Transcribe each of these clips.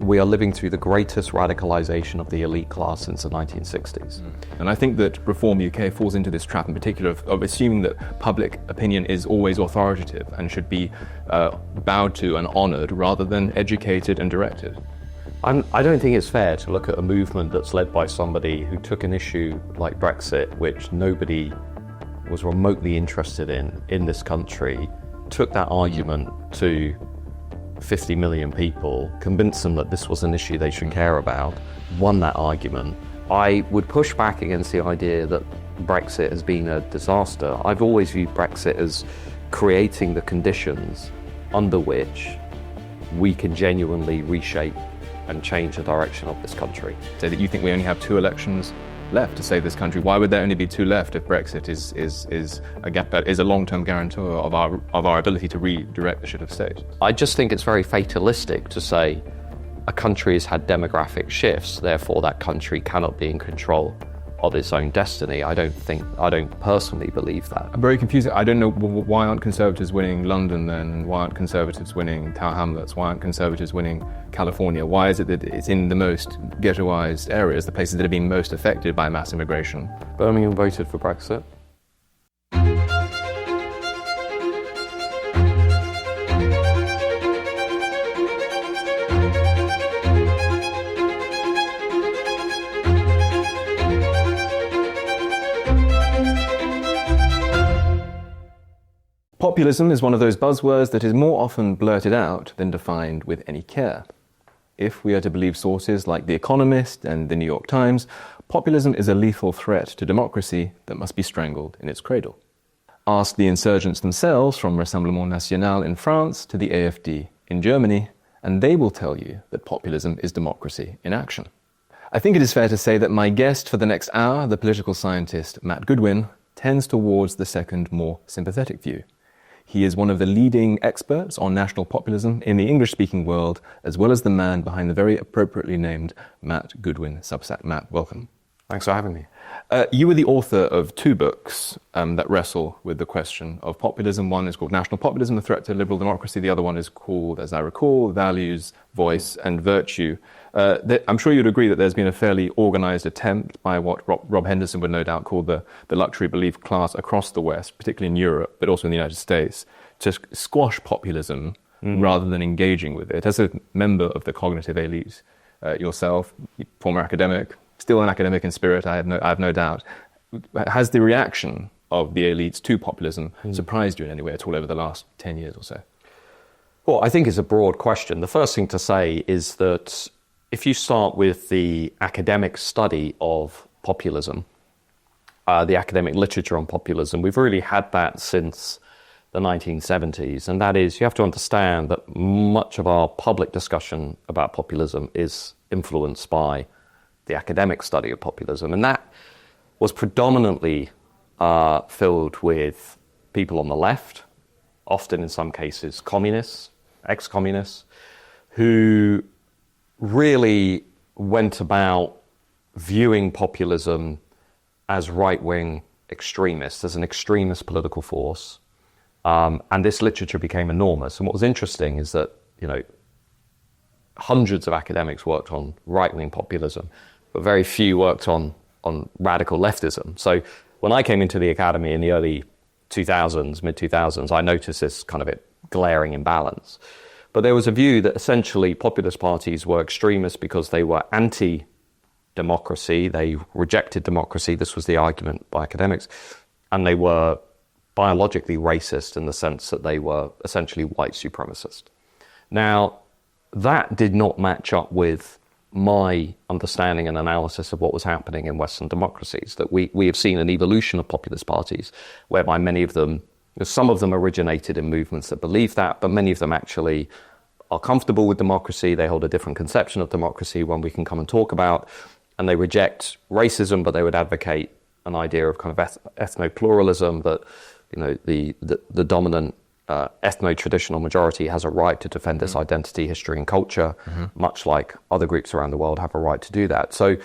we are living through the greatest radicalisation of the elite class since the 1960s. And I think that Reform UK falls into this trap in particular of assuming that public opinion is always authoritative and should be bowed to and honoured rather than educated and directed. I don't think it's fair to look at a movement that's led by somebody who took an issue like Brexit, which nobody was remotely interested in this country, took that argument to 50 million people, convinced them that this was an issue they should care about, won that argument. I would push back against the idea that Brexit has been a disaster. I've always viewed Brexit as creating the conditions under which we can genuinely reshape and change the direction of this country. Say that you think we only have 2 elections left to save this country. Why would there only be 2 left if Brexit is a long-term guarantor of our ability to redirect the ship of state? I just think it's very fatalistic to say a country has had demographic shifts, therefore that country cannot be in control of its own destiny. I don't personally believe that. I'm very confused. I don't know, why aren't Conservatives winning London then? Why aren't Conservatives winning Tower Hamlets? Why aren't Conservatives winning California? Why is it that it's in the most ghettoised areas, the places that have been most affected by mass immigration? Birmingham voted for Brexit. Populism is one of those buzzwords that is more often blurted out than defined with any care. If we are to believe sources like The Economist and The New York Times, populism is a lethal threat to democracy that must be strangled in its cradle. Ask the insurgents themselves, from Rassemblement National in France to the AfD in Germany, and they will tell you that populism is democracy in action. I think it is fair to say that my guest for the next hour, the political scientist Matt Goodwin, tends towards the second, more sympathetic view. He is one of the leading experts on national populism in the English-speaking world, as well as the man behind the very appropriately named Matt Goodwin Substack. Matt, welcome. Thanks for having me. You were the author of 2 books that wrestle with the question of populism. One is called National Populism, The Threat to Liberal Democracy. The other one is called, as I recall, Values, Voice and Virtue. I'm sure you'd agree that there's been a fairly organised attempt by what Rob Henderson would no doubt call the luxury belief class across the West, particularly in Europe, but also in the United States, to squash populism rather than engaging with it. As a member of the cognitive elite yourself, former academic, still an academic in spirit, I have no doubt. Has the reaction of the elites to populism surprised you in any way at all over the last 10 years or so? Well, I think it's a broad question. The first thing to say is that if you start with the academic study of populism, the academic literature on populism, we've really had that since the 1970s. And that is, you have to understand that much of our public discussion about populism is influenced by the academic study of populism. And that was predominantly filled with people on the left, often in some cases communists, ex-communists, who really went about viewing populism as right-wing extremists, as an extremist political force. And this literature became enormous. And what was interesting is that, hundreds of academics worked on right-wing populism, but very few worked on radical leftism. So when I came into the academy in the early 2000s, mid-2000s, I noticed this kind of glaring imbalance. But there was a view that essentially populist parties were extremists because they were anti-democracy, they rejected democracy, this was the argument by academics, and they were biologically racist in the sense that they were essentially white supremacist. Now, that did not match up with my understanding and analysis of what was happening in Western democracies, that we have seen an evolution of populist parties, whereby many of them, some of them originated in movements that believe that, but many of them actually are comfortable with democracy. They hold a different conception of democracy, one we can come and talk about, and they reject racism, but they would advocate an idea of kind of ethno-pluralism, that the dominant ethno-traditional majority has a right to defend its identity, history and culture, much like other groups around the world have a right to do that. So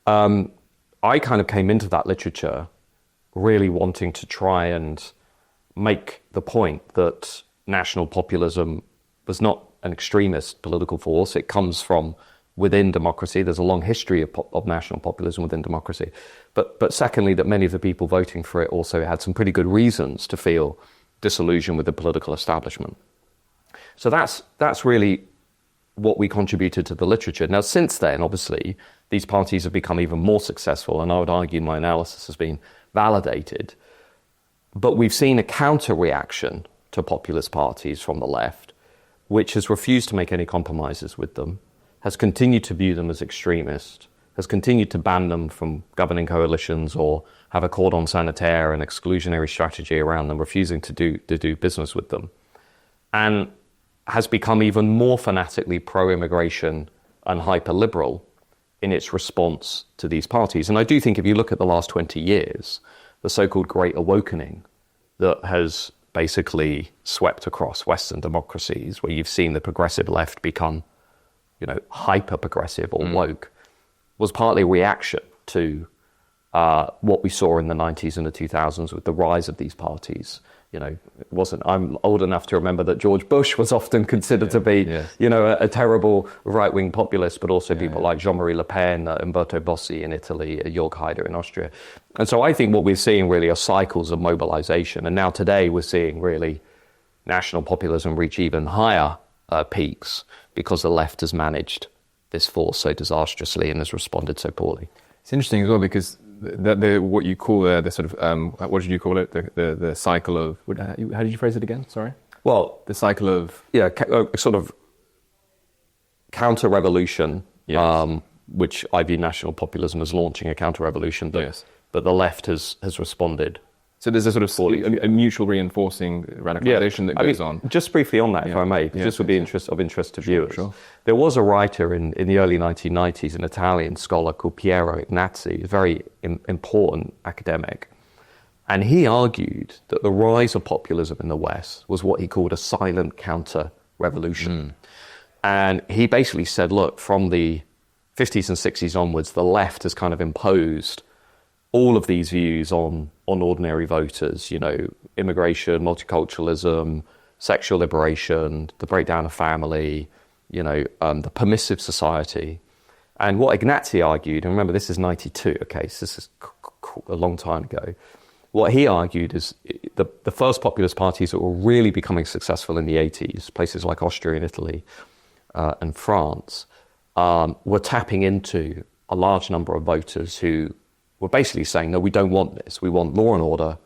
I kind of came into that literature really wanting to try and make the point that national populism was not an extremist political force. It comes from within democracy. There's a long history of national populism within democracy. But secondly, that many of the people voting for it also had some pretty good reasons to feel disillusioned with the political establishment. So that's really what we contributed to the literature. Now, since then, obviously, these parties have become even more successful, and I would argue my analysis has been validated. But we've seen a counter-reaction to populist parties from the left, which has refused to make any compromises with them, has continued to view them as extremist, has continued to ban them from governing coalitions or have a cordon sanitaire and exclusionary strategy around them, refusing to do business with them, and has become even more fanatically pro-immigration and hyper-liberal in its response to these parties. And I do think if you look at the last 20 years, the so-called Great Awakening that has basically swept across Western democracies, where you've seen the progressive left become, hyper-progressive or woke, was partly a reaction to what we saw in the 90s and the 2000s with the rise of these parties. I'm old enough to remember that George Bush was often considered to be, a terrible right-wing populist, but also people like Jean-Marie Le Pen, Umberto Bossi in Italy, Jörg Haider in Austria. And so I think what we're seeing really are cycles of mobilization. And now today we're seeing really national populism reach even higher peaks because the left has managed this force so disastrously and has responded so poorly. It's interesting as well because what you call the sort of what did you call it? The cycle of how did you phrase it again? Sorry. Well, the cycle of sort of counter-revolution, which I view national populism as launching a counter-revolution, but the left has responded. So there's a sort of a mutual reinforcing radicalization that goes on. Just briefly on that, if I may, because this would be of interest to viewers. Sure. There was a writer in the early 1990s, an Italian scholar called Piero Ignazi, a very important academic. And he argued that the rise of populism in the West was what he called a silent counter-revolution. And he basically said, look, from the 50s and 60s onwards, the left has kind of imposed all of these views on ordinary voters, immigration, multiculturalism, sexual liberation, the breakdown of family, the permissive society. And what Ignazi argued, and remember this is 92, okay, so this is a long time ago. What he argued is the first populist parties that were really becoming successful in the 80s, places like Austria and Italy and France, were tapping into a large number of voters who were basically saying, no, we don't want this. We want law and order.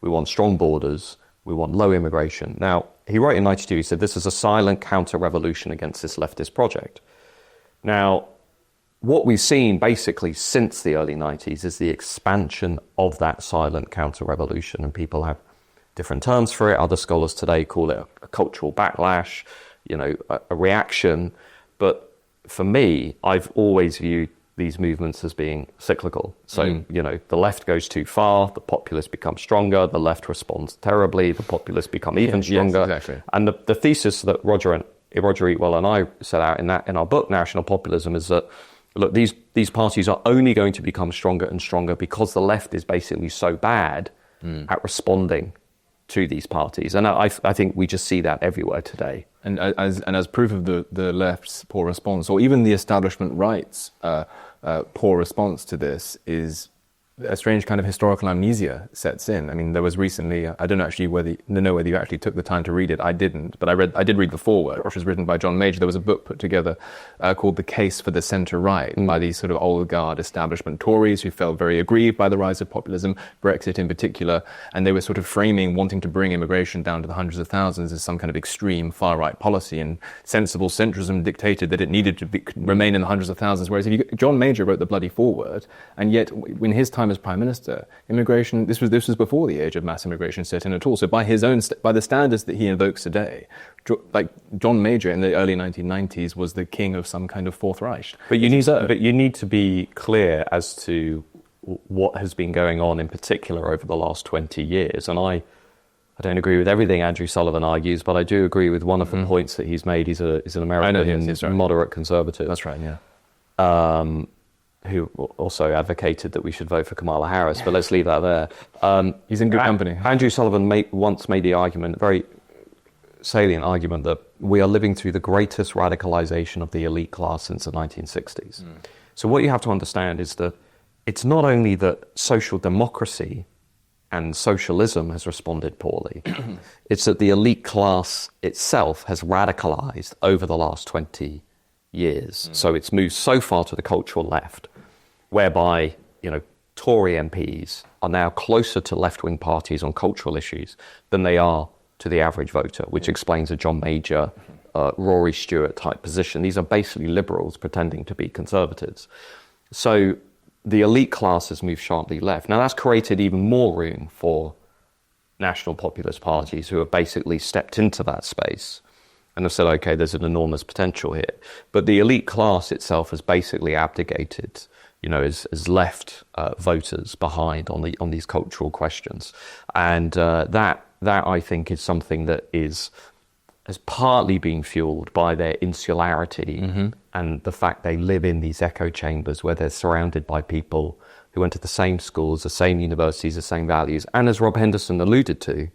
We want strong borders. We want low immigration. Now, he wrote in 92, he said, this is a silent counter-revolution against this leftist project. Now, what we've seen basically since the early 90s is the expansion of that silent counter-revolution, and people have different terms for it. Other scholars today call it a cultural backlash, a reaction. But for me, I've always viewed these movements as being cyclical. So, the left goes too far, the populists become stronger, the left responds terribly, the populists become even stronger. Yes, exactly. And the thesis that Roger Eatwell and I set out in our book, National Populism, is that, look, these parties are only going to become stronger and stronger because the left is basically so bad at responding to these parties. And I think we just see that everywhere today. And as proof of the left's poor response, or even the establishment right's poor response to this, is a strange kind of historical amnesia sets in. I mean, there was recently, I don't know whether you actually took the time to read it. I didn't, but I did read the foreword, which was written by John Major. There was a book put together called The Case for the Centre-Right by these sort of old guard establishment Tories who felt very aggrieved by the rise of populism, Brexit in particular, and they were sort of framing wanting to bring immigration down to the hundreds of thousands as some kind of extreme far-right policy, and sensible centrism dictated that it needed to remain in the hundreds of thousands, whereas John Major wrote the bloody foreword, and yet in his time as Prime Minister, immigration, this was before the age of mass immigration set in at all. So by the standards that he invokes today, like John Major in the early 1990s was the king of some kind of Fourth Reich. But you need to be clear as to what has been going on in particular over the last 20 years. And I don't agree with everything Andrew Sullivan argues, but I do agree with one of the points that he's made. He's an American moderate conservative. That's right, yeah. Who also advocated that we should vote for Kamala Harris, but let's leave that there. He's in good company. Andrew Sullivan once made the argument, very salient argument that we are living through the greatest radicalization of the elite class since the 1960s. So what you have to understand is that it's not only that social democracy and socialism has responded poorly, it's that the elite class itself has radicalized over the last 20 years. So it's moved so far to the cultural left, whereby, Tory MPs are now closer to left-wing parties on cultural issues than they are to the average voter, which explains a John Major, Rory Stewart type position. These are basically liberals pretending to be conservatives. So the elite class has moved sharply left. Now that's created even more room for national populist parties who have basically stepped into that space and have said, okay, there's an enormous potential here. But the elite class itself has basically abdicated, has left voters behind on these cultural questions. And that I think is something that has partly been fueled by their insularity and the fact they live in these echo chambers where they're surrounded by people who went to the same schools, the same universities, the same values. And as Rob Henderson alluded to,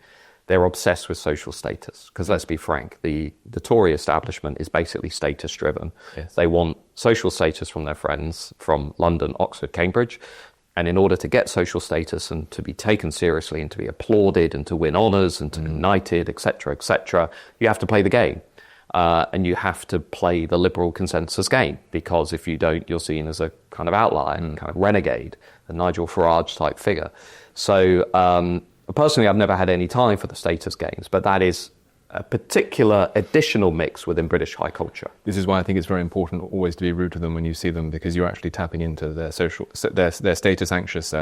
they're obsessed with social status. Because let's be frank, the Tory establishment is basically status driven. Yes. They want social status from their friends from London, Oxford, Cambridge. And in order to get social status and to be taken seriously and to be applauded and to win honours and to be knighted, etc., you have to play the game. And you have to play the liberal consensus game, because if you don't, you're seen as a kind of outlier, kind of renegade, a Nigel Farage type figure. So personally, I've never had any time for the status games, but that is a particular additional mix within British high culture. This is why I think it's very important always to be rude to them when you see them, because you're actually tapping into their their status anxious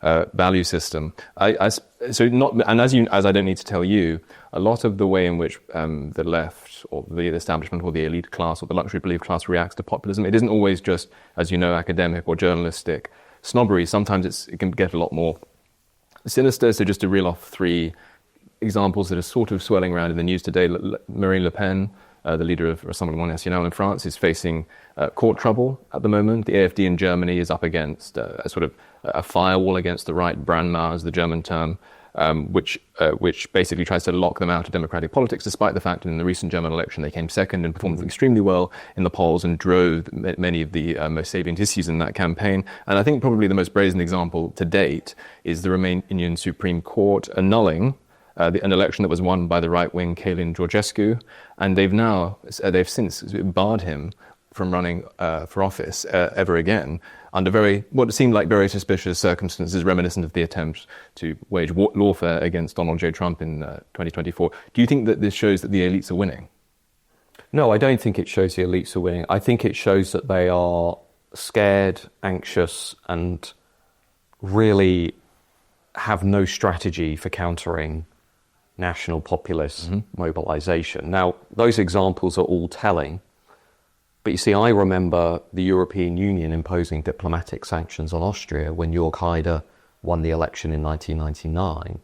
value system. And as I don't need to tell you, a lot of the way in which the left or the establishment or the elite class or the luxury belief class reacts to populism, it isn't always just, as you know, academic or journalistic snobbery. Sometimes it can get a lot more sinister. So just to reel off three examples that are sort of swirling around in the news today, Marine Le Pen, the leader of Rassemblement National in France, is facing court trouble at the moment. The AfD in Germany is up against a sort of a firewall against the right, Brandmauer is the German term, which basically tries to lock them out of democratic politics, despite the fact that in the recent German election they came second and performed extremely well in the polls and drove many of the most salient issues in that campaign. And I think probably the most brazen example to date is the Romanian Supreme Court annulling an election that was won by the right-wing Călin Georgescu, and they've since barred him from running for office ever again under what seemed like very suspicious circumstances, reminiscent of the attempt to wage lawfare against Donald J. Trump in 2024. Do you think that this shows that the elites are winning? No, I don't think it shows the elites are winning. I think it shows that they are scared, anxious, and really have no strategy for countering national populist mobilization. Now, those examples are all telling, but you see, I remember the European Union imposing diplomatic sanctions on Austria when Jörg Haider won the election in 1999.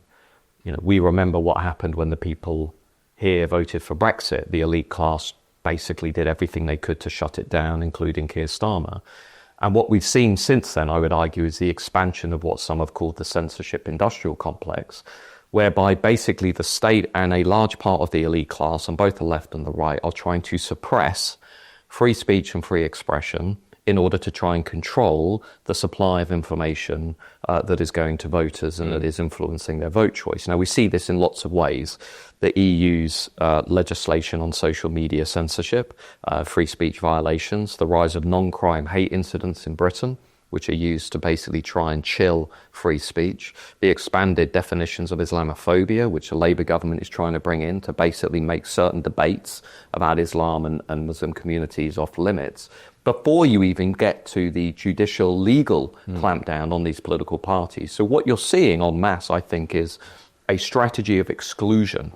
We remember what happened when the people here voted for Brexit. The elite class basically did everything they could to shut it down, including Keir Starmer. And what we've seen since then, I would argue, is the expansion of what some have called the censorship industrial complex, whereby basically the state and a large part of the elite class on both the left and the right are trying to suppress free speech and free expression in order to try and control the supply of information that is going to voters and that is influencing their vote choice. Now, we see this in lots of ways. The EU's legislation on social media censorship, free speech violations, the rise of non-crime hate incidents in Britain, which are used to basically try and chill free speech, the expanded definitions of Islamophobia, which the Labour government is trying to bring in to basically make certain debates about Islam and Muslim communities off limits, before you even get to the judicial legal clampdown on these political parties. So what you're seeing en masse, I think, is a strategy of exclusion,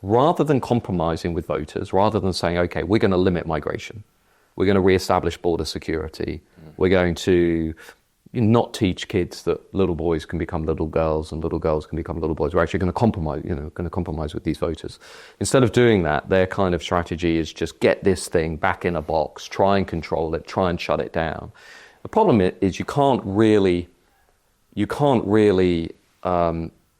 rather than compromising with voters, rather than saying, okay, we're going to limit migration, we're going to re-establish border security, we're going to not teach kids that little boys can become little girls and little girls can become little boys. We're actually going to compromise with these voters. Instead of doing that, their kind of strategy is just get this thing back in a box, try and control it, try and shut it down. The problem is you can't really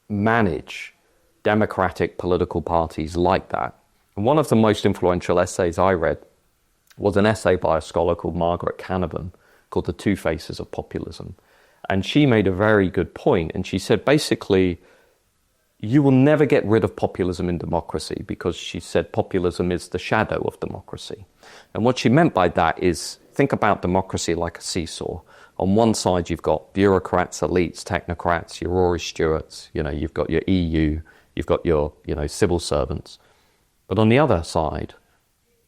manage democratic political parties like that And one of the most influential essays I read was an essay by a scholar called Margaret Canavan called The Two Faces of Populism. And she made a very good point, and she said basically you will never get rid of populism in democracy, because she said populism is the shadow of democracy. And what she meant by that is, think about democracy like a seesaw. On one side you've got bureaucrats, elites, technocrats, your Rory Stewarts, you've got your EU, you've got your civil servants. But on the other side,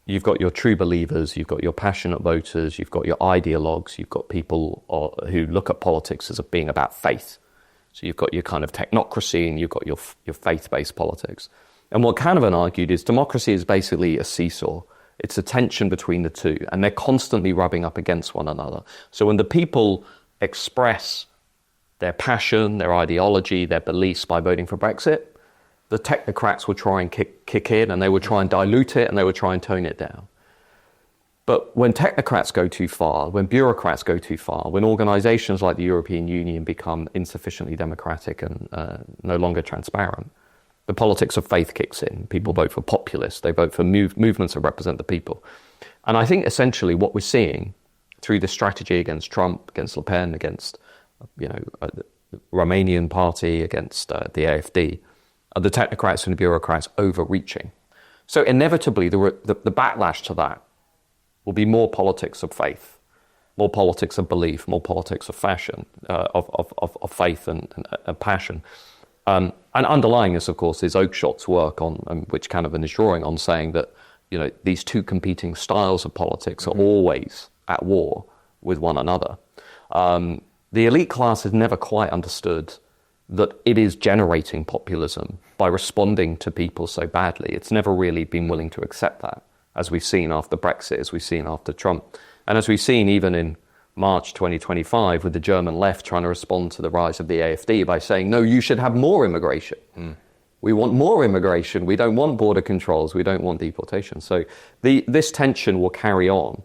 you've got your true believers, you've got your passionate voters, you've got your ideologues, you've got people who look at politics as being about faith. So you've got your kind of technocracy and you've got your faith-based politics. And what Canavan argued is democracy is basically a seesaw. It's a tension between the two, and they're constantly rubbing up against one another. So when the people express their passion, their ideology, their beliefs by voting for Brexit, the technocrats will try and kick in, and they will try and dilute it, and they will try and tone it down. But when technocrats go too far, when bureaucrats go too far, when organisations like the European Union become insufficiently democratic and no longer transparent, the politics of faith kicks in. People vote for populists. They vote for movements that represent the people. And I think essentially what we're seeing through this strategy against Trump, against Le Pen, against the Romanian party, against the AfD, are the technocrats and the bureaucrats overreaching. So inevitably the backlash to that will be more politics of faith, more politics of belief, more politics of fashion, of faith and passion. And underlying this, of course, is Oakeshott's work on which Canavan is drawing on, saying that these two competing styles of politics are always at war with one another. The elite class has never quite understood that it is generating populism by responding to people so badly. It's never really been willing to accept that, as we've seen after Brexit, as we've seen after Trump, and as we've seen even in March 2025 with the German left trying to respond to the rise of the AfD by saying, no, you should have more immigration. We want more immigration. We don't want border controls. We don't want deportation. So this tension will carry on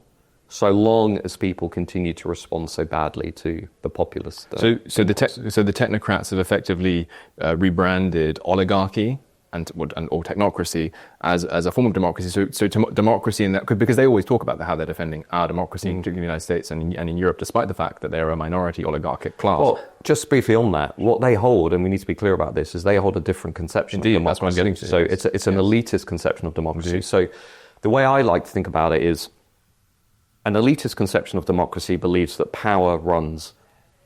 so long as people continue to respond so badly to the populist. So the technocrats have effectively rebranded oligarchy or technocracy as a form of democracy. So democracy in that, because they always talk about how they're defending our democracy, particularly in the United States and in Europe, despite the fact that they're a minority oligarchic class. Well, just briefly on that, what they hold, and we need to be clear about this, is they hold a different conception of democracy. That's what I'm getting to. So it's an elitist conception of democracy. Indeed. So the way I like to think about it is an elitist conception of democracy believes that power runs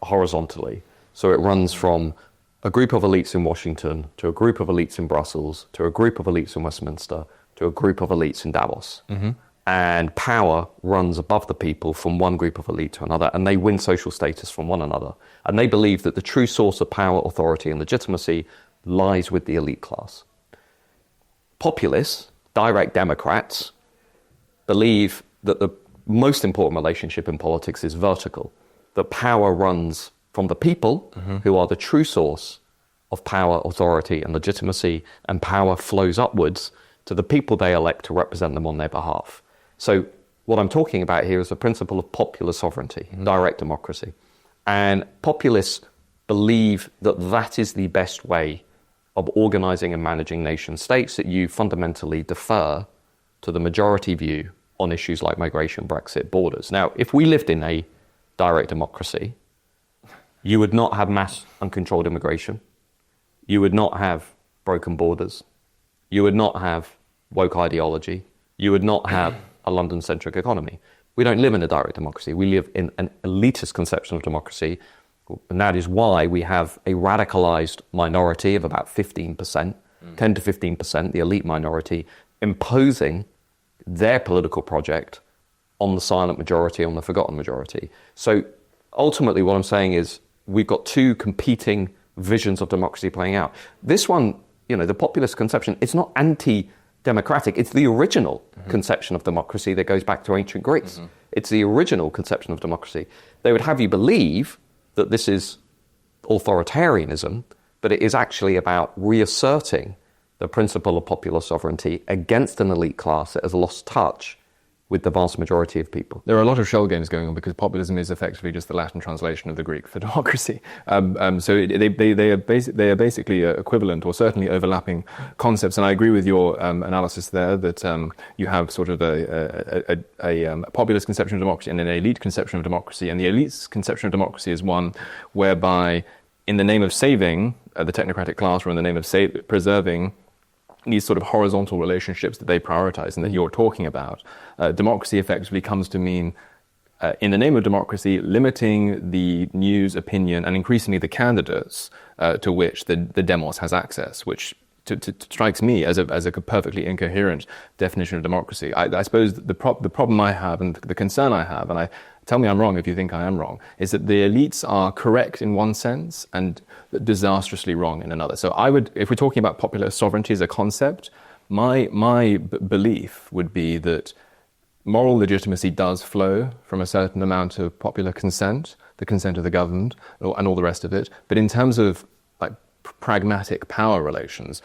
horizontally. So it runs from a group of elites in Washington to a group of elites in Brussels to a group of elites in Westminster to a group of elites in Davos. And power runs above the people from one group of elite to another, and they win social status from one another. And they believe that the true source of power, authority, and legitimacy lies with the elite class. Populists, direct Democrats, believe that the most important relationship in politics is vertical, that power runs from the people, who are the true source of power, authority, and legitimacy, and power flows upwards to the people they elect to represent them on their behalf. So what I'm talking about here is the principle of popular sovereignty, direct democracy. And populists believe that that is the best way of organizing and managing nation states, that you fundamentally defer to the majority view on issues like migration, Brexit, borders. Now, if we lived in a direct democracy, you would not have mass uncontrolled immigration. You would not have broken borders. You would not have woke ideology. You would not have a London-centric economy. We don't live in a direct democracy. We live in an elitist conception of democracy, and that is why we have a radicalized minority of about 15%, 10 to 15%, the elite minority, imposing their political project on the silent majority, on the forgotten majority. So ultimately what I'm saying is we've got two competing visions of democracy playing out. This one, the populist conception, it's not anti-democratic. It's the original conception of democracy that goes back to ancient Greece. It's the original conception of democracy. They would have you believe that this is authoritarianism, but it is actually about reasserting the principle of popular sovereignty against an elite class that has lost touch with the vast majority of people. There are a lot of shell games going on because populism is effectively just the Latin translation of the Greek for democracy. So they are basically equivalent or certainly overlapping concepts. And I agree with your analysis there that you have sort of a populist conception of democracy and an elite conception of democracy. And the elite's conception of democracy is one whereby, in the name of saving the technocratic class or in the name of preserving these sort of horizontal relationships that they prioritize and that you're talking about, democracy effectively comes to mean, in the name of democracy, limiting the news, opinion, and increasingly the candidates to which the demos has access, which strikes me as a perfectly incoherent definition of democracy. I suppose the problem I have and the concern I have, and tell me I'm wrong if you think I am wrong, is that the elites are correct in one sense and disastrously wrong in another. So if we're talking about popular sovereignty as a concept, my belief would be that moral legitimacy does flow from a certain amount of popular consent, the consent of the government, and all the rest of it. But in terms of pragmatic power relations,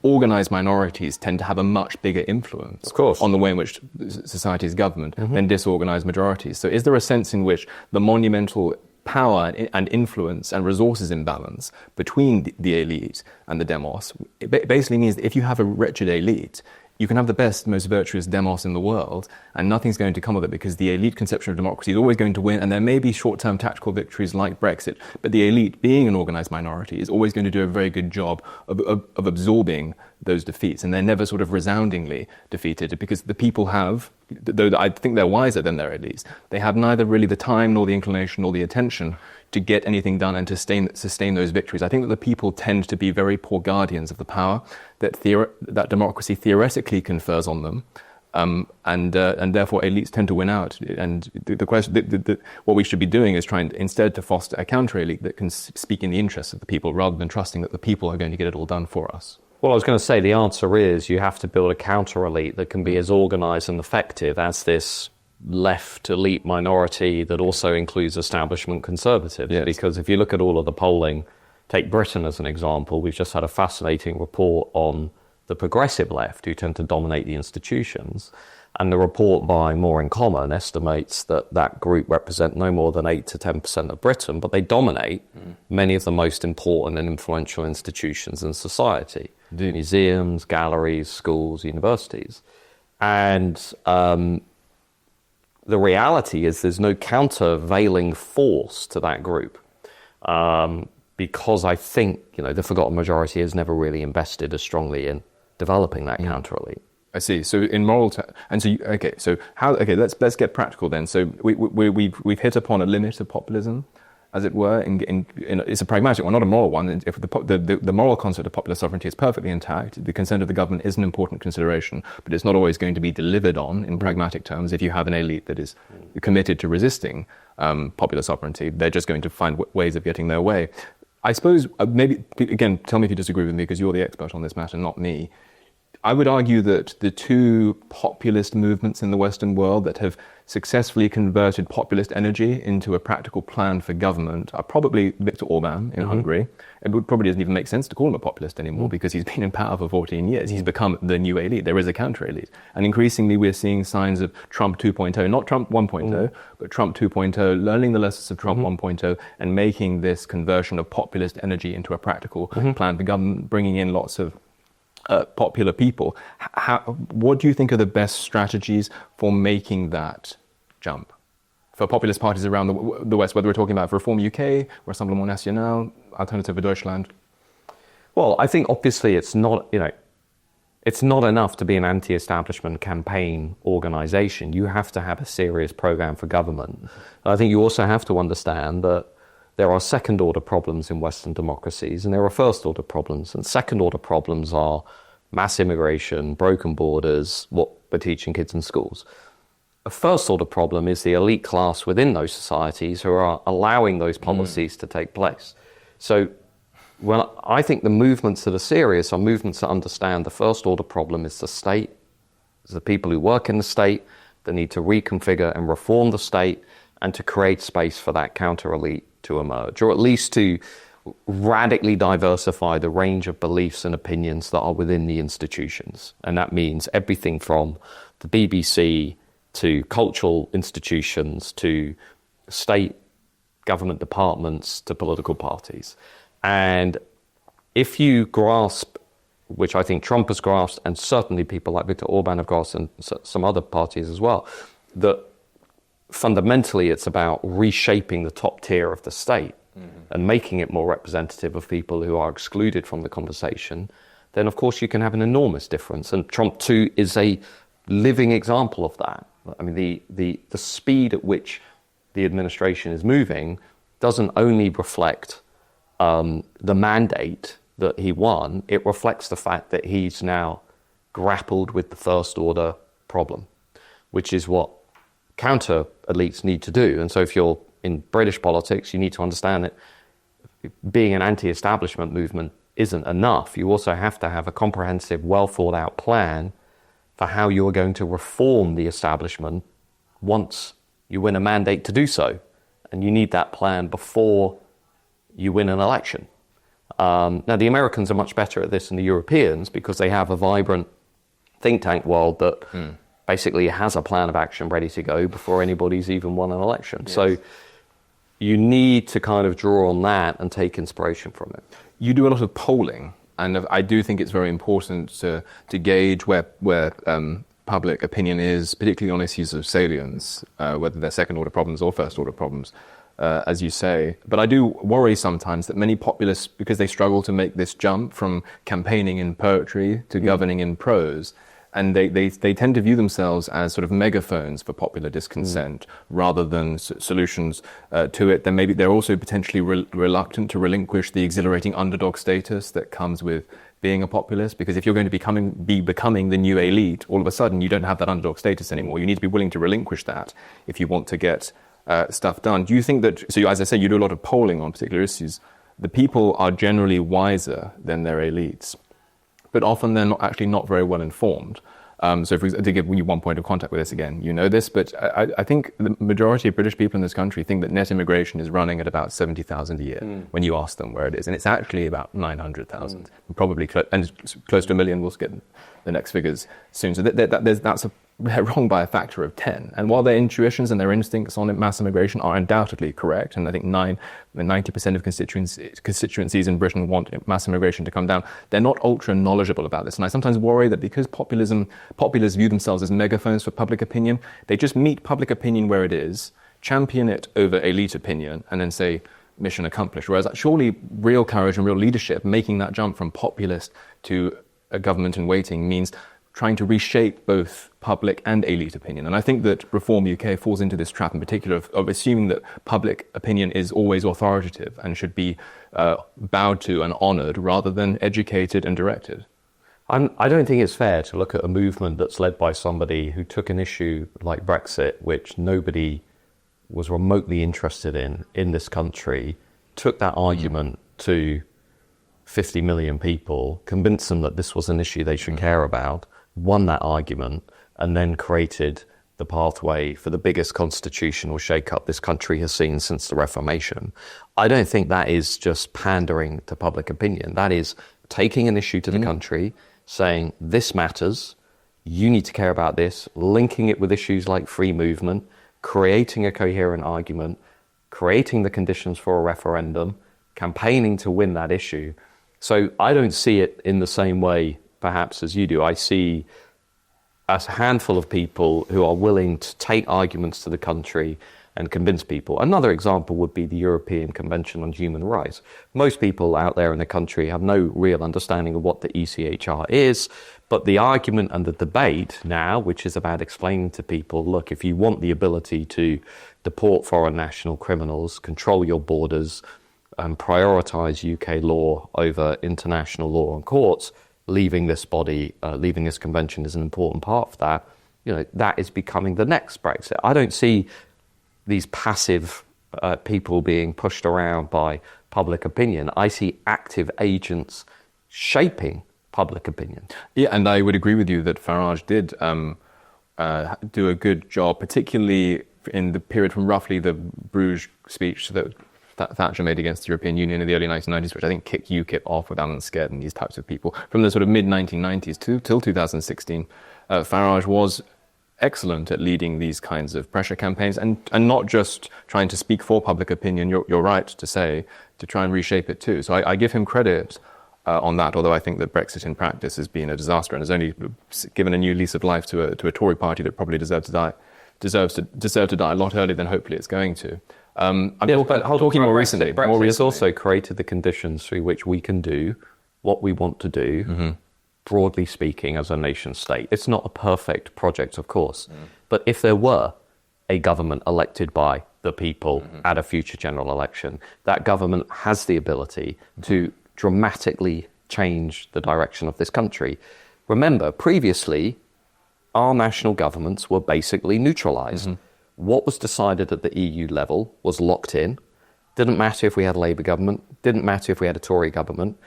organised minorities tend to have a much bigger influence, of course, on the way in which society is governed than disorganised majorities. So is there a sense in which the monumental power and influence and resources imbalance between the elite and the demos basically means that if you have a wretched elite, you can have the best, most virtuous demos in the world, and nothing's going to come of it because the elite conception of democracy is always going to win, and there may be short-term tactical victories like Brexit, but the elite, being an organised minority, is always going to do a very good job of absorbing those defeats, and they're never sort of resoundingly defeated because the people have, though I think they're wiser than their elites, they have neither really the time nor the inclination nor the attention to get anything done and to sustain those victories. I think that the people tend to be very poor guardians of the power that democracy theoretically confers on them, and therefore elites tend to win out. And the question, what we should be doing is trying instead to foster a counter-elite that can speak in the interests of the people rather than trusting that the people are going to get it all done for us. Well, I was going to say the answer is you have to build a counter-elite that can be as organised and effective as this left elite minority that also includes establishment conservatives. Yes. Because if you look at all of the polling, take Britain as an example, we've just had a fascinating report on the progressive left who tend to dominate the institutions. And the report by More in Common estimates that that group represent no more than 8 to 10% of Britain, but they dominate many of the most important and influential institutions in society. Indeed. Museums, galleries, schools, universities. And the reality is there's no countervailing force to that group, because I think the forgotten majority has never really invested as strongly in developing that counter-elite. I see. So in moral let's get practical then. So we've hit upon a limit of populism, as it were. It's a pragmatic one, not a moral one. If the moral concept of popular sovereignty is perfectly intact, the consent of the government is an important consideration, but it's not always going to be delivered on in pragmatic terms. If you have an elite that is committed to resisting popular sovereignty, they're just going to find ways of getting their way. I suppose, maybe, again, tell me if you disagree with me, because you're the expert on this matter, not me. I would argue that the two populist movements in the Western world that have successfully converted populist energy into a practical plan for government are probably Viktor Orban in Hungary. It probably doesn't even make sense to call him a populist anymore because he's been in power for 14 years. He's become the new elite. There is a counter-elite. And increasingly we're seeing signs of Trump 2.0, not Trump 1.0, but Trump 2.0, learning the lessons of Trump 1.0 and making this conversion of populist energy into a practical plan for government, bringing in lots of popular people. What do you think are the best strategies for making that jump for populist parties around the West, whether we're talking about Reform UK, Rassemblement National, Alternative für Deutschland? Well, I think obviously it's not enough to be an anti-establishment campaign organisation. You have to have a serious programme for government. I think you also have to understand that there are second-order problems in Western democracies, and there are first-order problems. And second-order problems are mass immigration, broken borders, what we're teaching kids in schools. A first-order problem is the elite class within those societies who are allowing those policies to take place. So I think the movements that are serious are movements that understand the first-order problem is the state, it's the people who work in the state that need to reconfigure and reform the state and to create space for that counter-elite to emerge, or at least to radically diversify the range of beliefs and opinions that are within the institutions. And that means everything from the BBC to cultural institutions, to state government departments, to political parties. And if you grasp, which I think Trump has grasped, and certainly people like Viktor Orban have grasped, and some other parties as well, that fundamentally it's about reshaping the top tier of the state and making it more representative of people who are excluded from the conversation, then of course you can have an enormous difference. And Trump too is a living example of that. I mean, the speed at which the administration is moving doesn't only reflect the mandate that he won, it reflects the fact that he's now grappled with the first order problem, which is what counter elites need to do. And so if you're in British politics, you need to understand that being an anti-establishment movement isn't enough. You also have to have a comprehensive, well thought out plan for how you're going to reform the establishment once you win a mandate to do so. And you need that plan before you win an election. Now, the Americans are much better at this than the Europeans because they have a vibrant think tank world that basically has a plan of action ready to go before anybody's even won an election. Yes. So you need to kind of draw on that and take inspiration from it. You do a lot of polling, and I do think it's very important to gauge where public opinion is, particularly on issues of salience, whether they're second-order problems or first-order problems, as you say. But I do worry sometimes that many populists, because they struggle to make this jump from campaigning in poetry to governing in prose, and they tend to view themselves as sort of megaphones for popular discontent rather than solutions to it. Then maybe they're also potentially reluctant to relinquish the exhilarating underdog status that comes with being a populist, because if you're going to be becoming the new elite, all of a sudden you don't have that underdog status anymore. You need to be willing to relinquish that if you want to get stuff done. Do you think that, so as I say, you do a lot of polling on particular issues, the people are generally wiser than their elites, but often they're not very well informed. So to give you one point of contact with this again, you know this, but I think the majority of British people in this country think that net immigration is running at about 70,000 a year when you ask them where it is. And it's actually about 900,000, probably close to 1 million. We'll get the next figures soon. So they're wrong by a factor of 10. And while their intuitions and their instincts on mass immigration are undoubtedly correct, and I think 90% of constituencies in Britain want mass immigration to come down, they're not ultra knowledgeable about this. And I sometimes worry that because populists view themselves as megaphones for public opinion, they just meet public opinion where it is, champion it over elite opinion, and then say, mission accomplished. Whereas surely real courage and real leadership, making that jump from populist to a government in waiting, means trying to reshape both public and elite opinion. And I think that Reform UK falls into this trap in particular of assuming that public opinion is always authoritative and should be bowed to and honoured rather than educated and directed. I don't think it's fair to look at a movement that's led by somebody who took an issue like Brexit, which nobody was remotely interested in this country, took that argument to 50 million people, convinced them that this was an issue they should care about, won that argument, and then created the pathway for the biggest constitutional shake-up this country has seen since the Reformation. I don't think that is just pandering to public opinion. That is taking an issue to the country, saying, this matters, you need to care about this, linking it with issues like free movement, creating a coherent argument, creating the conditions for a referendum, campaigning to win that issue. So I don't see it in the same way, perhaps, as you do. I see a handful of people who are willing to take arguments to the country and convince people. Another example would be the European Convention on Human Rights. Most people out there in the country have no real understanding of what the ECHR is, but the argument and the debate now, which is about explaining to people, look, if you want the ability to deport foreign national criminals, control your borders, and prioritise UK law over international law and courts, leaving this body, leaving this convention is an important part of that. You know, that is becoming the next Brexit. I don't see these passive people being pushed around by public opinion. I see active agents shaping public opinion. Yeah, and I would agree with you that Farage did do a good job, particularly in the period from roughly the Bruges speech that Thatcher made against the European Union in the early 1990s, which I think kicked UKIP off with Alan Sked and these types of people. From the sort of mid-1990s till 2016, Farage was excellent at leading these kinds of pressure campaigns and not just trying to speak for public opinion, you're right to say, to try and reshape it too. So I give him credit on that, although I think that Brexit in practice has been a disaster and has only given a new lease of life to a Tory party that probably deserves to die a lot earlier than hopefully it's going to. Talking more recently. Brexit has also created the conditions through which we can do what we want to do, broadly speaking, as a nation state. It's not a perfect project, of course, but if there were a government elected by the people at a future general election, that government has the ability to dramatically change the direction of this country. Remember, previously, our national governments were basically neutralised. What was decided at the EU level was locked in. Didn't matter if we had a Labour government, didn't matter if we had a Tory government.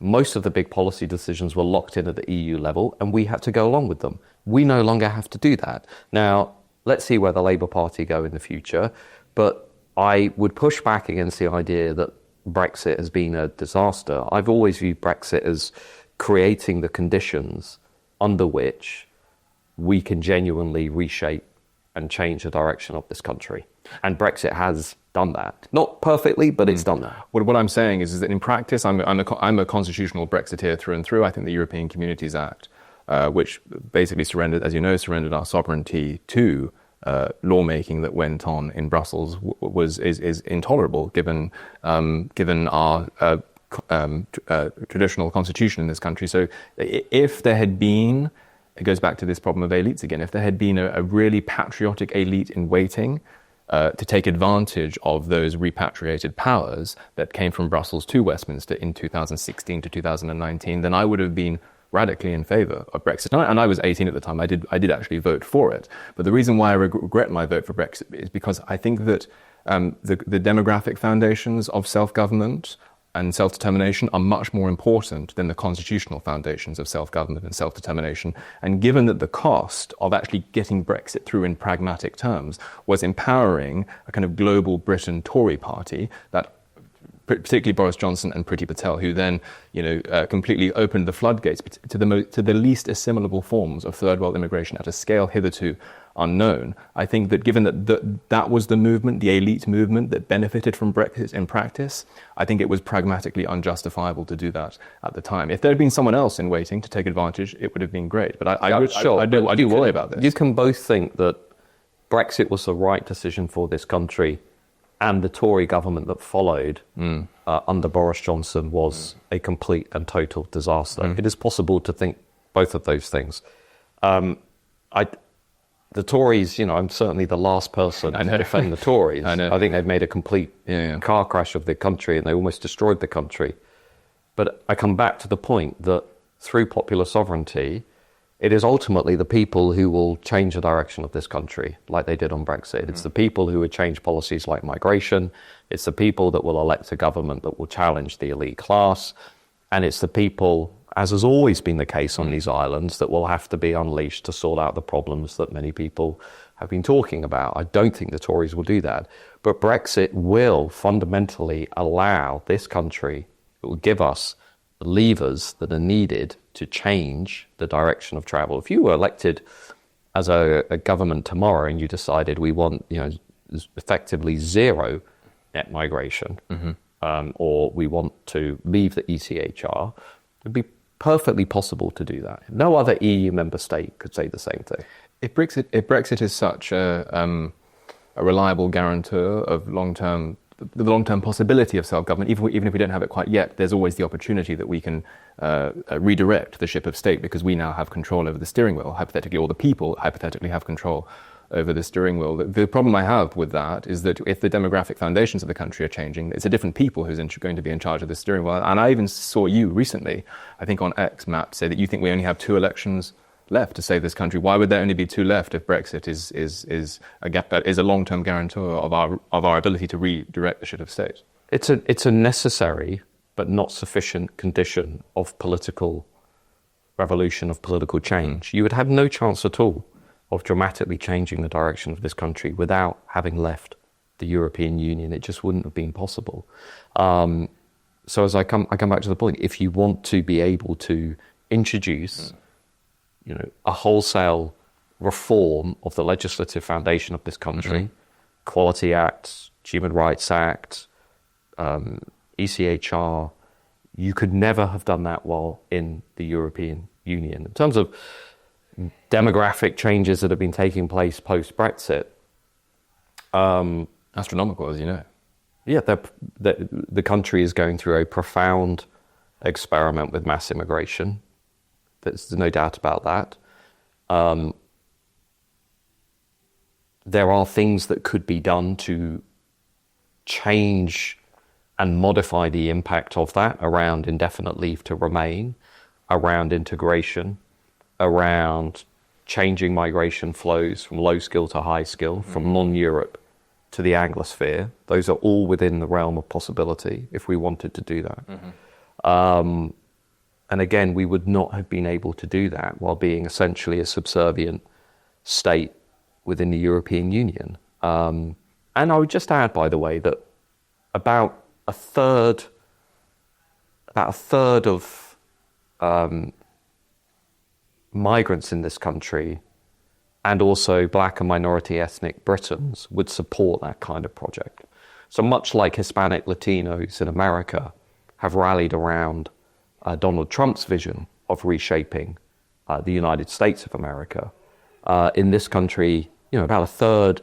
Most of the big policy decisions were locked in at the EU level, and we had to go along with them. We no longer have to do that. Now, let's see where the Labour Party go in the future, but I would push back against the idea that Brexit has been a disaster. I've always viewed Brexit as creating the conditions under which we can genuinely reshape and change the direction of this country. And Brexit has done that. Not perfectly, but it's done that. What I'm saying is that in practice, I'm a constitutional Brexiteer through and through. I think the European Communities Act, which basically surrendered our sovereignty to lawmaking that went on in Brussels, is intolerable given our traditional constitution in this country. So if there had been, it goes back to this problem of elites again, if there had been a really patriotic elite in waiting to take advantage of those repatriated powers that came from Brussels to Westminster in 2016 to 2019, then I would have been radically in favour of Brexit. And I was 18 at the time. I did actually vote for it. But the reason why I regret my vote for Brexit is because I think that the demographic foundations of self-government and self-determination are much more important than the constitutional foundations of self-government and self-determination. And given that the cost of actually getting Brexit through in pragmatic terms was empowering a kind of global Britain Tory party that particularly Boris Johnson and Priti Patel, who then, completely opened the floodgates to the least assimilable forms of third world immigration at a scale hitherto unknown. I think that given that was the movement, the elite movement that benefited from Brexit in practice, I think it was pragmatically unjustifiable to do that at the time. If there had been someone else in waiting to take advantage, it would have been great. But I do worry about this. You can both think that Brexit was the right decision for this country, and the Tory government that followed under Boris Johnson was a complete and total disaster. It is possible to think both of those things. The Tories, I'm certainly the last person to defend the Tories. I think they've made a complete car crash of the country and they almost destroyed the country. But I come back to the point that through popular sovereignty, it is ultimately the people who will change the direction of this country, like they did on Brexit. It's the people who would change policies like migration. It's the people that will elect a government that will challenge the elite class. And it's the people, as has always been the case on these islands, that will have to be unleashed to sort out the problems that many people have been talking about. I don't think the Tories will do that. But Brexit will fundamentally allow this country, it will give us the levers that are needed to change the direction of travel. If you were elected as a government tomorrow and you decided we want, effectively zero net migration, or we want to leave the ECHR, it'd be perfectly possible to do that. No other EU member state could say the same thing. If Brexit is such a reliable guarantor of the long-term possibility of self-government, even if we don't have it quite yet, there's always the opportunity that we can redirect the ship of state because we now have control over the steering wheel, hypothetically, or the people hypothetically have control over the steering wheel. The problem I have with that is that if the demographic foundations of the country are changing, it's a different people who's going to be in charge of the steering wheel. And I even saw you recently, I think on X, Matt, say that you think we only have 2 elections left to save this country. Why would there only be 2 left if Brexit is a long-term guarantor of our ability to redirect the ship of state? It's a necessary but not sufficient condition of political revolution, of political change. You would have no chance at all of dramatically changing the direction of this country without having left the European Union. It just wouldn't have been possible. So as I come back to the point, if you want to be able to introduce a wholesale reform of the legislative foundation of this country, Equality Act, Human Rights Act, ECHR, you could never have done that while in the European Union. In terms of demographic changes that have been taking place post-Brexit, astronomical, as you know. Yeah, the country is going through a profound experiment with mass immigration. There's no doubt about that. There are things that could be done to change and modify the impact of that around indefinite leave to remain, around integration, around changing migration flows from low skill to high skill, from non-Europe to the Anglosphere. Those are all within the realm of possibility if we wanted to do that. And again, we would not have been able to do that while being essentially a subservient state within the European Union. And I would just add, by the way, that about a third of migrants in this country, and also black and minority ethnic Britons, would support that kind of project. So much like Hispanic Latinos in America have rallied around Donald Trump's vision of reshaping the United States of America, in this country, about a third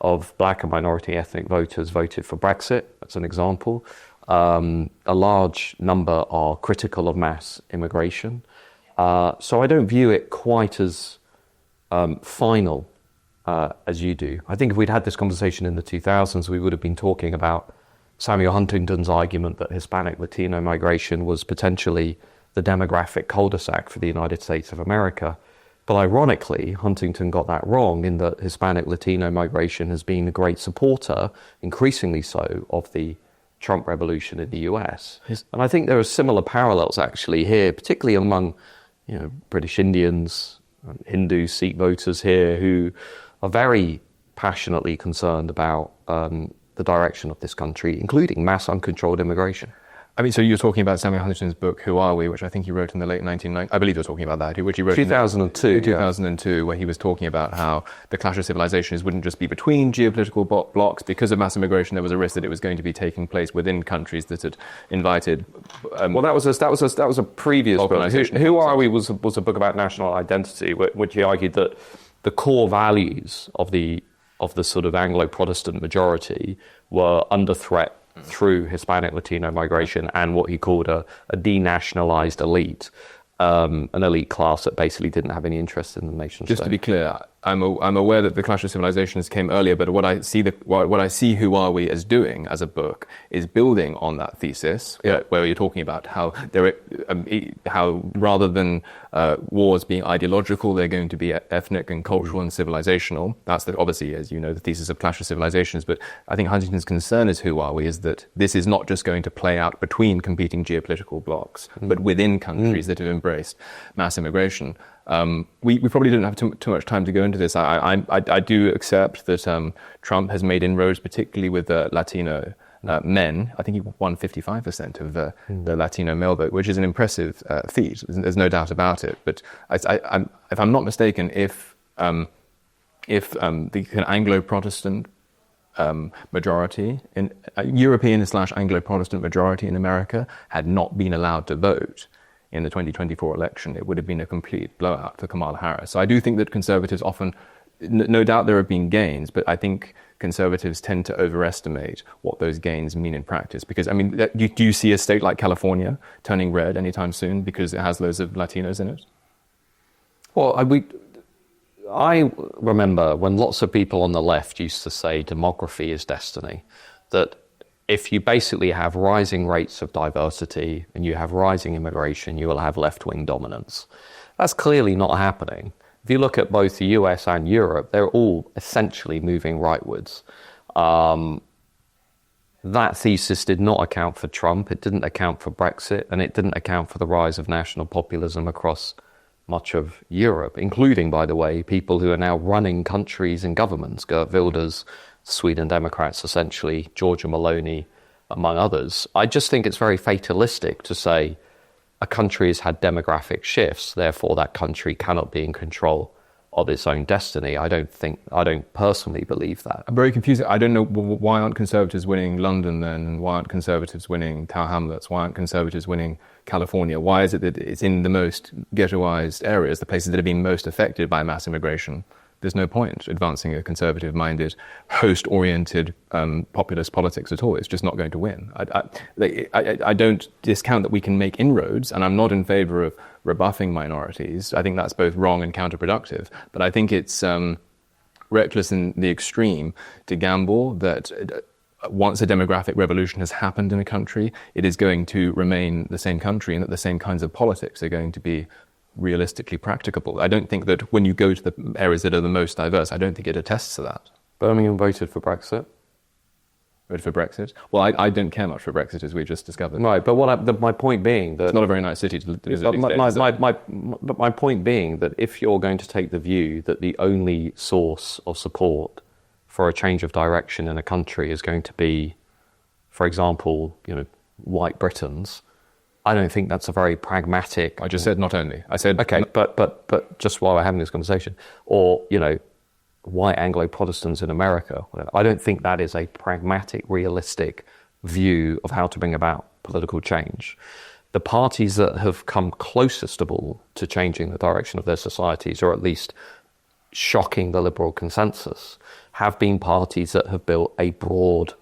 of black and minority ethnic voters voted for Brexit, that's an example. A large number are critical of mass immigration. So I don't view it quite as final as you do. I think if we'd had this conversation in the 2000s, we would have been talking about Samuel Huntington's argument that Hispanic Latino migration was potentially the demographic cul-de-sac for the United States of America. But ironically, Huntington got that wrong in that Hispanic Latino migration has been a great supporter, increasingly so, of the Trump revolution in the US. And I think there are similar parallels actually here, particularly among British Indians, Hindu Sikh voters here who are very passionately concerned about the direction of this country, including mass uncontrolled immigration. I mean, so you're talking about Samuel Huntington's book, Who Are We?, which I think he wrote in the late 1990s. I believe you're talking about that, which he wrote 2002. in 2002, where he was talking about how the clash of civilizations wouldn't just be between geopolitical blocks. Because of mass immigration, there was a risk that it was going to be taking place within countries that had invited. Well, that was a previous book. Who Are We was a book about national identity, which he argued that the core values of the sort of Anglo-Protestant majority were under threat through Hispanic Latino migration and what he called a denationalized elite, an elite class that basically didn't have any interest in the nation state. Just to be clear, I'm aware that the Clash of Civilizations came earlier, but what I see Who Are We as doing as a book is building on that thesis, where you're talking about how rather than wars being ideological, they're going to be ethnic and cultural and civilizational. That's obviously, as you know, the thesis of Clash of Civilizations. But I think Huntington's concern is Who Are We is that this is not just going to play out between competing geopolitical blocs, but within countries that have embraced mass immigration. We probably didn't have too much time to go into this. I do accept that Trump has made inroads, particularly with Latino men. I think he won 55% of the Latino male vote, which is an impressive feat. There's no doubt about it. But if I'm not mistaken, if the Anglo-Protestant majority, European/Anglo-Protestant majority in America had not been allowed to vote in the 2024 election, it would have been a complete blowout for Kamala Harris. So I do think that conservatives often, no doubt there have been gains, but I think conservatives tend to overestimate what those gains mean in practice. Because, I mean, do you see a state like California turning red anytime soon because it has loads of Latinos in it? Well, I remember when lots of people on the left used to say demography is destiny, that if you basically have rising rates of diversity and you have rising immigration, you will have left-wing dominance. That's clearly not happening. If you look at both the US and Europe, they're all essentially moving rightwards. That thesis did not account for Trump, it didn't account for Brexit, and it didn't account for the rise of national populism across much of Europe, including, by the way, people who are now running countries and governments, Geert Wilders, Sweden Democrats, essentially, Giorgia Meloni, among others. I just think it's very fatalistic to say a country has had demographic shifts, therefore that country cannot be in control of its own destiny. I don't personally believe that. I'm very confused. I don't know why aren't Conservatives winning London then, and why aren't Conservatives winning Tower Hamlets? Why aren't Conservatives winning California? Why is it that it's in the most ghettoized areas, the places that have been most affected by mass immigration? There's no point advancing a conservative-minded, host-oriented populist politics at all. It's just not going to win. I don't discount that we can make inroads, and I'm not in favour of rebuffing minorities. I think that's both wrong and counterproductive. But I think it's reckless in the extreme to gamble that once a demographic revolution has happened in a country, it is going to remain the same country, and that the same kinds of politics are going to be realistically practicable. I don't think that when you go to the areas that are the most diverse, I don't think it attests to that. Birmingham voted for Brexit. Voted for Brexit? Well, I don't care much for Brexit, as we just discovered. Right, but my point being that... It's not a very nice city to visit these days. My point being that if you're going to take the view that the only source of support for a change of direction in a country is going to be, for example, white Britons, I don't think that's a very pragmatic... I just said not only. I said... Okay, but just while we're having this conversation, or, white Anglo-Protestants in America, whatever, I don't think that is a pragmatic, realistic view of how to bring about political change. The parties that have come closest of all to changing the direction of their societies, or at least shocking the liberal consensus, have been parties that have built a broad,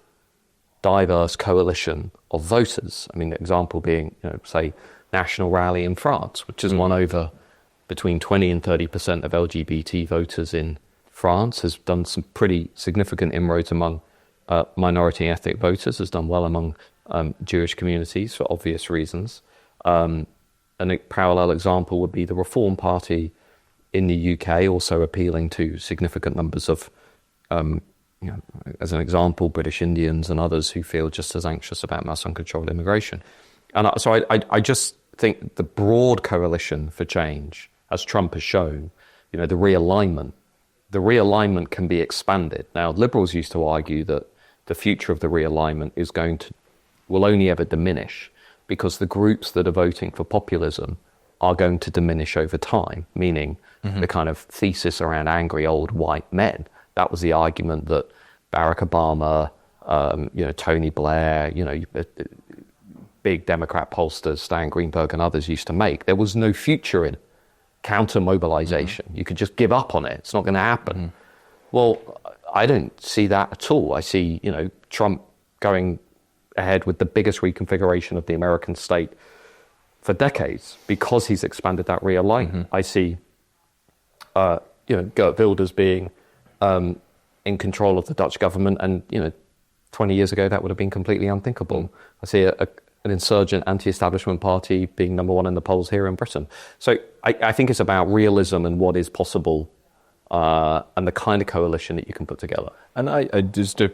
diverse coalition of voters. I mean, the example being, say, National Rally in France, which has won over between 20 and 30% of LGBT voters in France, has done some pretty significant inroads among minority ethnic voters, has done well among Jewish communities for obvious reasons. A parallel example would be the Reform Party in the UK, also appealing to significant numbers of as an example, British Indians and others who feel just as anxious about mass uncontrolled immigration. And so I just think the broad coalition for change, as Trump has shown, the realignment can be expanded. Now, liberals used to argue that the future of the realignment will only ever diminish because the groups that are voting for populism are going to diminish over time, meaning the kind of thesis around angry old white men. That was the argument that Barack Obama, Tony Blair, big Democrat pollsters, Stan Greenberg and others used to make. There was no future in counter-mobilization. You could just give up on it. It's not going to happen. Well, I don't see that at all. I see, Trump going ahead with the biggest reconfiguration of the American state for decades because he's expanded that realignment. I see, Geert Wilders being in control of the Dutch government, and 20 years ago that would have been completely unthinkable. I see an insurgent anti-establishment party being number one in the polls here in Britain. So I think it's about realism and what is possible, and the kind of coalition that you can put together. And I just to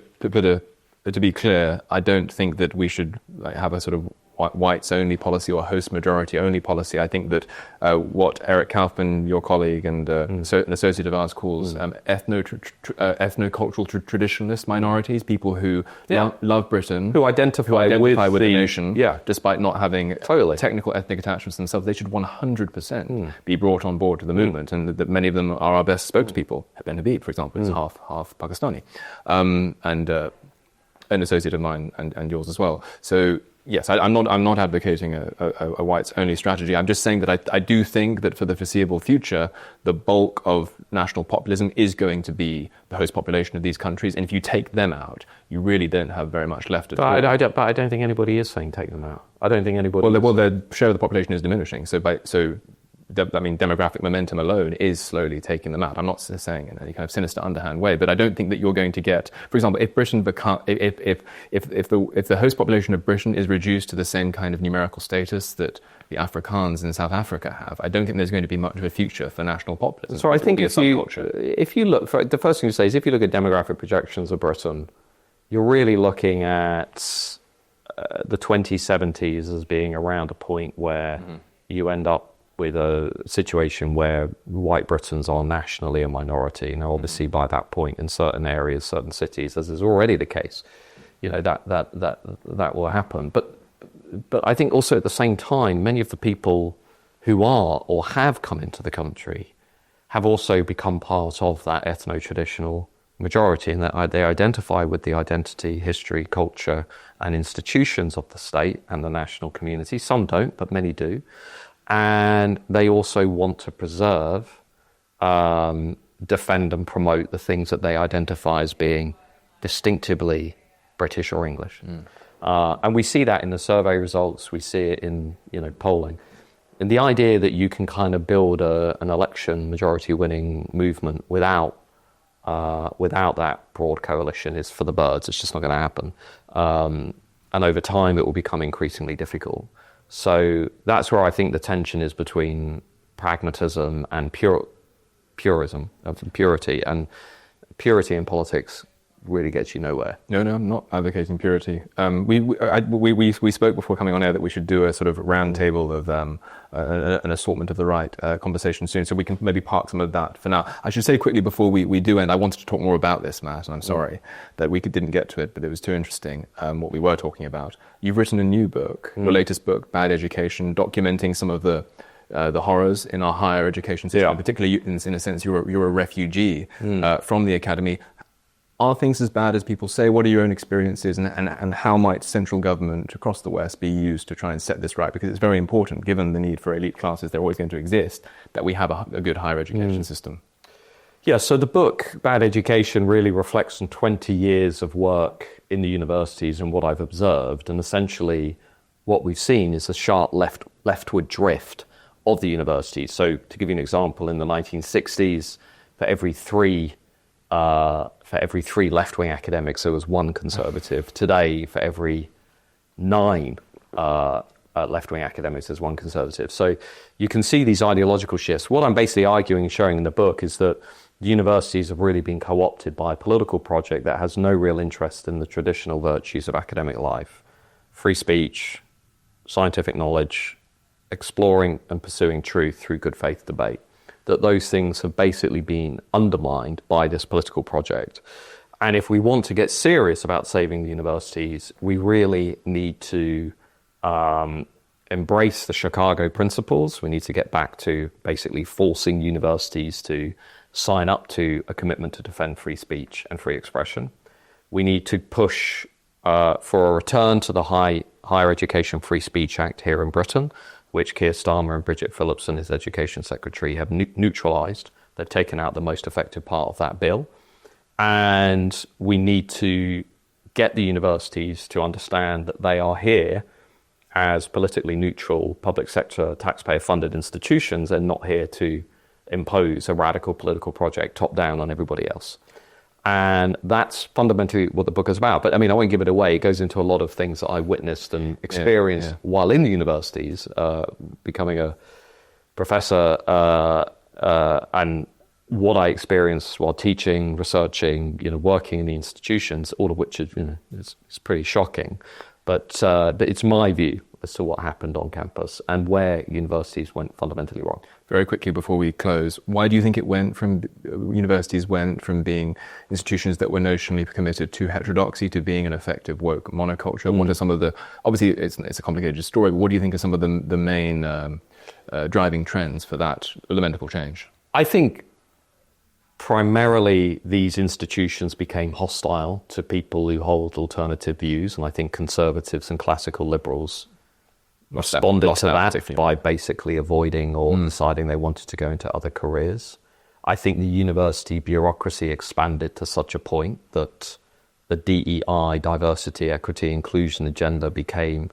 be clear, I don't think that we should have a sort of whites-only policy or host majority-only policy. I think that what Eric Kaufman, your colleague and an associate of ours, calls ethno-cultural traditionalist minorities, people who love Britain, who identify with the nation, despite not having technical ethnic attachments themselves, they should 100% be brought on board to the movement, and that many of them are our best spokespeople. Ben Habib, for example, is half Pakistani, and an associate of mine and yours as well. So. Yes, I'm not advocating a whites-only strategy. I'm just saying that I do think that for the foreseeable future, the bulk of national populism is going to be the host population of these countries. And if you take them out, you really don't have very much left at all. But I don't think anybody is saying take them out. I don't think anybody... Well, their share of the population is diminishing. Demographic momentum alone is slowly taking them out. I'm not saying in any kind of sinister underhand way, but I don't think that you're going to get, for example, if Britain if the host population of Britain is reduced to the same kind of numerical status that the Afrikaans in South Africa have, I don't think there's going to be much of a future for national populism. So I think if you look, the first thing to say is if you look at demographic projections of Britain, you're really looking at the 2070s as being around a point where you end up with a situation where white Britons are nationally a minority. Now, obviously, by that point, in certain areas, certain cities, as is already the case, that will happen. But I think also at the same time, many of the people who are or have come into the country have also become part of that ethno-traditional majority, and that they identify with the identity, history, culture, and institutions of the state and the national community. Some don't, but many do. And they also want to preserve, defend and promote the things that they identify as being distinctively British or English. And we see that in the survey results, we see it in polling. And the idea that you can kind of build an election majority winning movement without that broad coalition is for the birds. It's just not going to happen. And over time, it will become increasingly difficult. So that's where I think the tension is between pragmatism and purism, purity. And purity in politics really gets you nowhere. No, I'm not advocating purity. We spoke before coming on air that we should do a sort of round table of an assortment of the right conversation soon, so we can maybe park some of that for now. I should say quickly before we do end, I wanted to talk more about this, Matt, and I'm sorry that we didn't get to it, but it was too interesting, what we were talking about. You've written a new book, your latest book, Bad Education, documenting some of the horrors in our higher education system. Particularly, in a sense, you're a refugee from the academy. Are things as bad as people say? What are your own experiences, and how might central government across the West be used to try and set this right? Because it's very important, given the need for elite classes, they're always going to exist, that we have a good higher education system. Yeah, so the book, Bad Education, really reflects on 20 years of work in the universities and what I've observed. And essentially, what we've seen is a sharp leftward drift of the universities. So to give you an example, in the 1960s, for every three left-wing academics, there was one conservative. Today, for every 9 left-wing academics, there's one conservative. So you can see these ideological shifts. What I'm basically arguing and showing in the book is that the universities have really been co-opted by a political project that has no real interest in the traditional virtues of academic life. Free speech, scientific knowledge, exploring and pursuing truth through good faith debate. That those things have basically been undermined by this political project. And if we want to get serious about saving the universities, we really need to embrace the Chicago principles. We need to get back to basically forcing universities to sign up to a commitment to defend free speech and free expression. We need to push for a return to the Higher Education Free Speech Act here in Britain, which Keir Starmer and Bridget Phillipson, his education secretary, have neutralised. They've taken out the most effective part of that bill. And we need to get the universities to understand that they are here as politically neutral public sector taxpayer-funded institutions and not here to impose a radical political project top-down on everybody else. And that's fundamentally what the book is about. But I mean, I won't give it away. It goes into a lot of things that I witnessed and experienced while in the universities, becoming a professor, and what I experienced while teaching, researching, working in the institutions, all of which is, is pretty shocking. But it's my view as to what happened on campus and where universities went fundamentally wrong. Very quickly before we close, why do you think universities went from being institutions that were notionally committed to heterodoxy to being an effective woke monoculture? What are some of the, obviously it's a complicated story, but what do you think are some of the main driving trends for that lamentable change? I think primarily these institutions became hostile to people who hold alternative views, and I think conservatives and classical liberals responded to that by basically avoiding or deciding they wanted to go into other careers. I think the university bureaucracy expanded to such a point that the DEI, diversity, equity, inclusion agenda became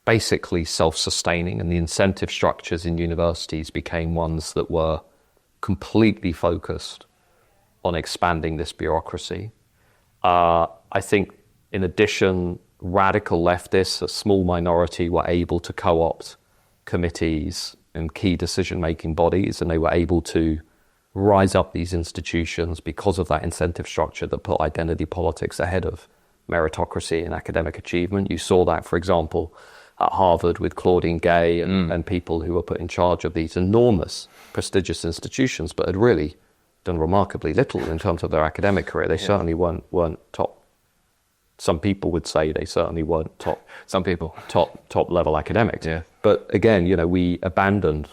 basically self-sustaining, and the incentive structures in universities became ones that were completely focused on expanding this bureaucracy. I think, in addition, radical leftists, a small minority, were able to co-opt committees and key decision-making bodies, and they were able to rise up these institutions because of that incentive structure that put identity politics ahead of meritocracy and academic achievement. You saw that, for example, at Harvard with Claudine Gay and people who were put in charge of these enormous, prestigious institutions, but had really done remarkably little in terms of their academic career. They certainly weren't top. Some people would say they certainly weren't top. Some people top level academics. Yeah. But again, we abandoned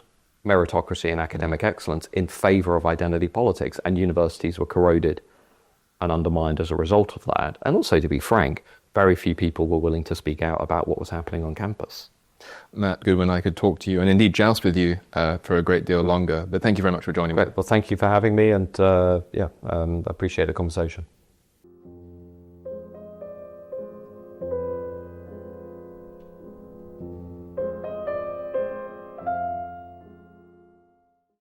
meritocracy and academic excellence in favour of identity politics, and universities were corroded and undermined as a result of that. And also, to be frank, very few people were willing to speak out about what was happening on campus. Matt Goodwin, I could talk to you and indeed joust with you for a great deal longer, but thank you very much for joining me. Well, thank you for having me, and I appreciate the conversation.